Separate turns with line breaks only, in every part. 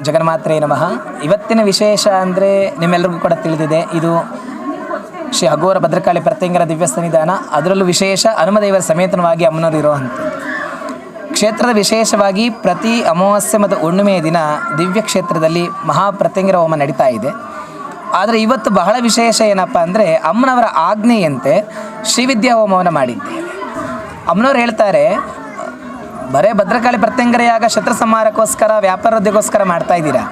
ಜಗನ್ಮಾತ್ರೇ ನಮಃ. ಇವತ್ತಿನ ವಿಶೇಷ ಅಂದರೆ ನಿಮ್ಮೆಲ್ಲರಿಗೂ ಕೂಡ ತಿಳಿದಿದೆ, ಇದು ಶ್ರೀ ಅಘೋರ ಭದ್ರಕಾಳಿ ಪ್ರತ್ಯಂಗರ ದಿವ್ಯ ಸನ್ನಿಧಾನ. ಅದರಲ್ಲೂ ವಿಶೇಷ ಹನುಮದೇವರ ಸಮೇತನವಾಗಿ ಅಮ್ಮನವರು ಇರುವಂಥದ್ದು ಕ್ಷೇತ್ರದ ವಿಶೇಷವಾಗಿ ಪ್ರತಿ ಅಮಾವಾಸ್ಯೆ ಮತ್ತು ಹುಣ್ಣಿಮೆಯ ದಿನ ದಿವ್ಯ ಕ್ಷೇತ್ರದಲ್ಲಿ ಮಹಾಪ್ರತ್ಯಂಗರ ಹೋಮ ನಡೀತಾ ಇದೆ. ಆದರೆ ಇವತ್ತು ಬಹಳ ವಿಶೇಷ ಏನಪ್ಪ ಅಂದರೆ ಅಮ್ಮನವರ ಆಜ್ಞೆಯಂತೆ ಶ್ರೀವಿದ್ಯಾ ಹೋಮವನ್ನು ಮಾಡಿದ್ದೇವೆ. ಅಮ್ಮನವ್ರು ಹೇಳ್ತಾರೆ, ಬರೇ ಭದ್ರಕಾಳಿ ಪ್ರತ್ಯಂಗರ ಯಾಗ ಶತ್ರು ಸಂಹಾರಕ್ಕೋಸ್ಕರ ವ್ಯಾಪಾರ ವೃದ್ಧಿಗೋಸ್ಕರ ಮಾಡ್ತಾ ಇದ್ದೀರಾ.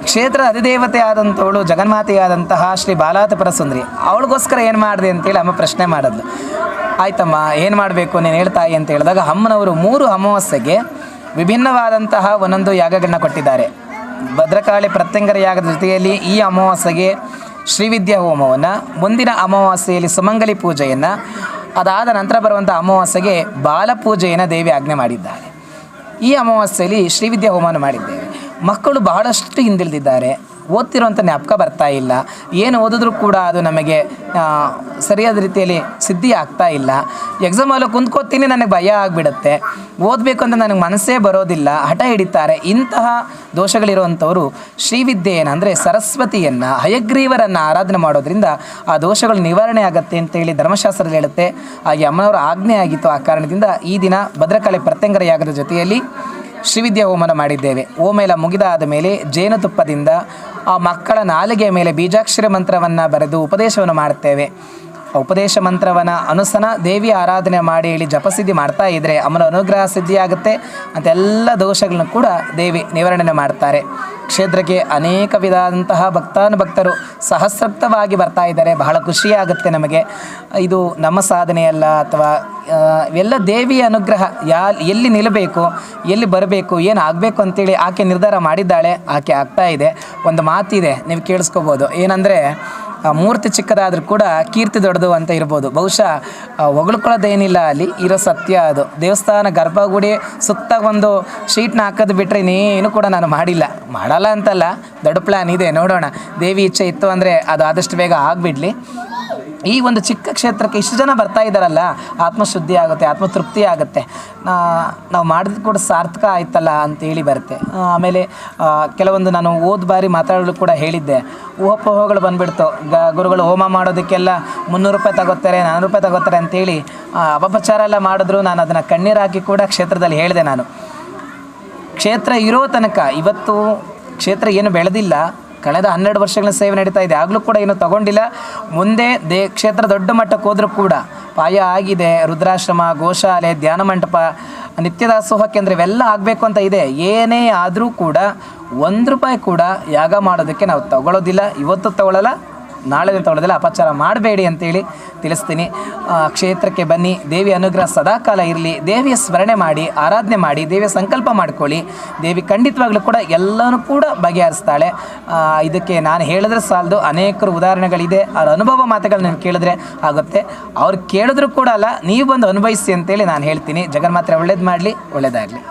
ಕ್ಷೇತ್ರದ ಅಧಿದೇವತೆ ಆದಂಥವಳು ಜಗನ್ಮಾತೆಯಾದಂತಹ ಶ್ರೀ ಬಾಲಾತ್ರಿಪುರ ಸುಂದರಿ, ಅವಳಿಗೋಸ್ಕರ ಏನು ಮಾಡಿದೆ ಅಂತೇಳಿ ಅಮ್ಮ ಪ್ರಶ್ನೆ ಮಾಡಿದ್ಲು. ಆಯ್ತಮ್ಮ, ಏನು ಮಾಡಬೇಕು ನೀನು ಹೇಳ್ತಾಯಿ ಅಂತ ಹೇಳಿದಾಗ ಅಮ್ಮನವರು 3 ಅಮಾವಾಸ್ಯೆಗೆ ವಿಭಿನ್ನವಾದಂತಹ ಒಂದೊಂದು ಯಾಗಗಳನ್ನ ಕೊಟ್ಟಿದ್ದಾರೆ. ಭದ್ರಕಾಳಿ ಪ್ರತ್ಯಂಗರ ಯಾಗದ ಜೊತೆಯಲ್ಲಿ ಈ ಅಮಾವಾಸ್ಯೆಗೆ ಶ್ರೀವಿದ್ಯಾ ಹೋಮವನ್ನು, ಮುಂದಿನ ಅಮಾವಾಸ್ಯೆಯಲ್ಲಿ ಸುಮಂಗಲಿ ಪೂಜೆಯನ್ನು, ಅದಾದ ನಂತರ ಬರುವಂಥ ಅಮಾವಾಸ್ಯೆಗೆ ಬಾಲಪೂಜೆಯನ್ನು ದೇವಿ ಆಜ್ಞೆ ಮಾಡಿದ್ದಾರೆ. ಈ ಅಮಾವಾಸ್ಯೆಯಲ್ಲಿ ಶ್ರೀವಿದ್ಯಾ ಹೋಮವನ್ನು ಮಾಡಿದ್ದೇವೆ. ಮಕ್ಕಳು ಬಹಳಷ್ಟು ಹಿಂದಿಳಿದಿದ್ದಾರೆ, ಓದ್ತಿರುವಂಥ ಜ್ಞಾಪಕ ಬರ್ತಾ ಇಲ್ಲ, ಏನು ಓದಿದ್ರೂ ಕೂಡ ಅದು ನಮಗೆ ಸರಿಯಾದ ರೀತಿಯಲ್ಲಿ ಸಿದ್ಧಿ ಆಗ್ತಾ ಇಲ್ಲ. ಎಕ್ಸಾಮಲ್ಲಿ ಕುಂತ್ಕೋತೀನಿ, ನನಗೆ ಭಯ ಆಗಿಬಿಡುತ್ತೆ, ಓದಬೇಕು ಅಂತ ನನಗೆ ಮನಸ್ಸೇ ಬರೋದಿಲ್ಲ, ಹಠ ಹಿಡಿತಾರೆ. ಇಂತಹ ದೋಷಗಳಿರುವಂಥವರು ಶ್ರೀವಿದ್ಯೆಯನ್ನು ಅಂದರೆ ಸರಸ್ವತಿಯನ್ನು, ಹಯಗ್ರೀವರನ್ನು ಆರಾಧನೆ ಮಾಡೋದ್ರಿಂದ ಆ ದೋಷಗಳು ನಿವಾರಣೆ ಆಗುತ್ತೆ ಅಂತೇಳಿ ಧರ್ಮಶಾಸ್ತ್ರದಲ್ಲಿ ಹೇಳುತ್ತೆ. ಹಾಗೆ ಅಮ್ಮನವರ ಆಜ್ಞೆ ಆಗಿತ್ತು. ಆ ಕಾರಣದಿಂದ ಈ ದಿನ ಭದ್ರಕಾಳಿ ಪ್ರತ್ಯಂಗರ ಯಾಗದ ಜೊತೆಯಲ್ಲಿ ಶ್ರೀವಿದ್ಯಾ ಹೋಮನ ಮಾಡಿದ್ದೇವೆ. ಹೋಮ ಎಲ್ಲ ಮುಗಿದಾದ ಮೇಲೆ ಜೇನುತುಪ್ಪದಿಂದ ಆ ಮಕ್ಕಳ ನಾಲಿಗೆಯ ಮೇಲೆ ಬೀಜಾಕ್ಷರ ಮಂತ್ರವನ್ನು ಬರೆದು ಉಪದೇಶವನ್ನು ಮಾಡುತ್ತೇವೆ. ಉಪದೇಶ ಮಂತ್ರವನ್ನು ಅನುಸನ ದೇವಿಯ ಆರಾಧನೆ ಮಾಡಿ ಹೇಳಿ ಜಪಸಿದ್ಧಿ ಮಾಡ್ತಾ ಇದ್ದರೆ ಅಮ್ಮನ ಅನುಗ್ರಹ ಸಿದ್ಧಿಯಾಗುತ್ತೆ ಅಂತ ಎಲ್ಲ ದೋಷಗಳನ್ನು ಕೂಡ ದೇವಿ ನಿವಾರಣೆ ಮಾಡ್ತಾರೆ. ಕ್ಷೇತ್ರಕ್ಕೆ ಅನೇಕ ವಿಧವಾದಂತಹ ಭಕ್ತಾನುಭಕ್ತರು ಸಹಸ್ರಕ್ತವಾಗಿ ಬರ್ತಾ ಇದ್ದಾರೆ. ಬಹಳ ಖುಷಿಯಾಗುತ್ತೆ ನಮಗೆ. ಇದು ನಮ್ಮ ಸಾಧನೆಯಲ್ಲ, ಅಥವಾ ಇವೆಲ್ಲ ದೇವಿಯ ಅನುಗ್ರಹ. ಎಲ್ಲಿ ನಿಲ್ಲಬೇಕು, ಎಲ್ಲಿ ಬರಬೇಕು, ಏನು ಆಗಬೇಕು ಅಂತೇಳಿ ಆಕೆ ನಿರ್ಧಾರ ಮಾಡಿದ್ದಾಳೆ, ಆಕೆ ಆಗ್ತಾ ಇದೆ. ಒಂದು ಮಾತಿದೆ, ನೀವು ಕೇಳಿಸ್ಕೋಬೋದು. ಏನಂದರೆ, ಮೂರ್ತಿ ಚಿಕ್ಕದಾದರೂ ಕೂಡ ಕೀರ್ತಿ ದೊಡ್ಡದು ಅಂತ ಇರ್ಬೋದು. ಬಹುಶಃ ಹೊಗಳ್ಕೊಳ್ಳೋದೇನಿಲ್ಲ, ಅಲ್ಲಿ ಇರೋ ಸತ್ಯ ಅದು. ದೇವಸ್ಥಾನ ಗರ್ಭಗುಡಿ ಸುತ್ತ ಒಂದು ಶೀಟ್ನ ಹಾಕೋದು ಬಿಟ್ಟರೆ ಇನ್ನೇನು ಕೂಡ ನಾನು ಮಾಡಲ್ಲ ಅಂತಲ್ಲ, ದೊಡ್ಡ ಪ್ಲ್ಯಾನ್ ಇದೆ. ನೋಡೋಣ, ದೇವಿ ಇಚ್ಛೆ ಇತ್ತು ಅಂದರೆ ಅದು ಆದಷ್ಟು ಬೇಗ ಆಗಿಬಿಡಲಿ. ಈ ಒಂದು ಚಿಕ್ಕ ಕ್ಷೇತ್ರಕ್ಕೆ ಇಷ್ಟು ಜನ ಬರ್ತಾ ಇದ್ದಾರಲ್ಲ, ಆತ್ಮಶುದ್ಧಿ ಆಗುತ್ತೆ, ಆತ್ಮತೃಪ್ತಿ ಆಗುತ್ತೆ. ನಾವು ಮಾಡಿದ ಕೂಡ ಸಾರ್ಥಕ ಆಯ್ತಲ್ಲ ಅಂತೇಳಿ ಬರುತ್ತೆ. ಆಮೇಲೆ ಕೆಲವೊಂದು ನಾನು ಬಾರಿ ಮಾತಾಡಲು ಕೂಡ ಹೇಳಿದ್ದೆ, ಊಹೋಪೋಹಗಳು ಬಂದುಬಿಡ್ತು. ಗುರುಗಳು ಹೋಮ ಮಾಡೋದಕ್ಕೆಲ್ಲ 300 ರೂಪಾಯಿ ತಗೋತಾರೆ, 400 ರೂಪಾಯಿ ತಗೋತಾರೆ ಅಂತೇಳಿ ಅಪಪ್ರಚಾರ ಎಲ್ಲ ಮಾಡಿದ್ರು. ನಾನು ಅದನ್ನು ಕಣ್ಣೀರು ಹಾಕಿ ಕೂಡ ಕ್ಷೇತ್ರದಲ್ಲಿ ಹೇಳಿದೆ. ನಾನು ಕ್ಷೇತ್ರ ಇರೋ ತನಕ, ಇವತ್ತು ಕ್ಷೇತ್ರ ಏನು ಬೆಳೆದಿಲ್ಲ, ಕಳೆದ 12 ವರ್ಷಗಳ ಸೇವೆ ನಡೀತಾ ಇದೆ, ಆಗಲೂ ಕೂಡ ಏನು ತಗೊಂಡಿಲ್ಲ. ಮುಂದೆ ಕ್ಷೇತ್ರ ದೊಡ್ಡ ಮಟ್ಟಕ್ಕೆ ಹೋದರೂ ಕೂಡ ಪಾಯ ಆಗಿದೆ. ರುದ್ರಾಶ್ರಮ, ಗೋಶಾಲೆ, ಧ್ಯಾನ ಮಂಟಪ, ನಿತ್ಯದಾಸೋಹ ಕೇಂದ್ರ ಇವೆಲ್ಲ ಆಗಬೇಕು ಅಂತ ಇದೆ. ಏನೇ ಆದರೂ ಕೂಡ 1 ರೂಪಾಯಿ ಕೂಡ ಯಾಗ ಮಾಡೋದಕ್ಕೆ ನಾವು ತಗೊಳ್ಳೋದಿಲ್ಲ. ಇವತ್ತು ತಗೊಳ್ಳಲ್ಲ, ನಾಳೆ ತಗೊಳ್ಳೋದಿಲ್ಲ. ಅಪಚಾರ ಮಾಡಬೇಡಿ ಅಂತೇಳಿ ತಿಳಿಸ್ತೀನಿ. ಕ್ಷೇತ್ರಕ್ಕೆ ಬನ್ನಿ, ದೇವಿ ಅನುಗ್ರಹ ಸದಾಕಾಲ ಇರಲಿ. ದೇವಿಯ ಸ್ಮರಣೆ ಮಾಡಿ, ಆರಾಧನೆ ಮಾಡಿ, ದೇವಿಯ ಸಂಕಲ್ಪ ಮಾಡ್ಕೊಳ್ಳಿ. ದೇವಿ ಖಂಡಿತವಾಗ್ಲೂ ಕೂಡ ಎಲ್ಲನೂ ಕೂಡ ಬಗೆಹರಿಸ್ತಾಳೆ. ಇದಕ್ಕೆ ನಾನು ಹೇಳಿದ್ರೆ ಸಾಲದು, ಅನೇಕರು ಉದಾಹರಣೆಗಳಿದೆ. ಅವ್ರ ಅನುಭವ ಮಾತುಗಳು ನೀವು ಕೇಳಿದ್ರೆ ಆಗುತ್ತೆ. ಅವ್ರು ಕೇಳಿದ್ರು ಕೂಡ ಅಲ್ಲ, ನೀವು ಬಂದು ಅನುಭವಿಸಿ ಅಂತೇಳಿ ನಾನು ಹೇಳ್ತೀನಿ. ಜಗನ್ಮಾತೆ ಒಳ್ಳೇದು ಮಾಡಲಿ, ಒಳ್ಳೆಯದಾಗಲಿ.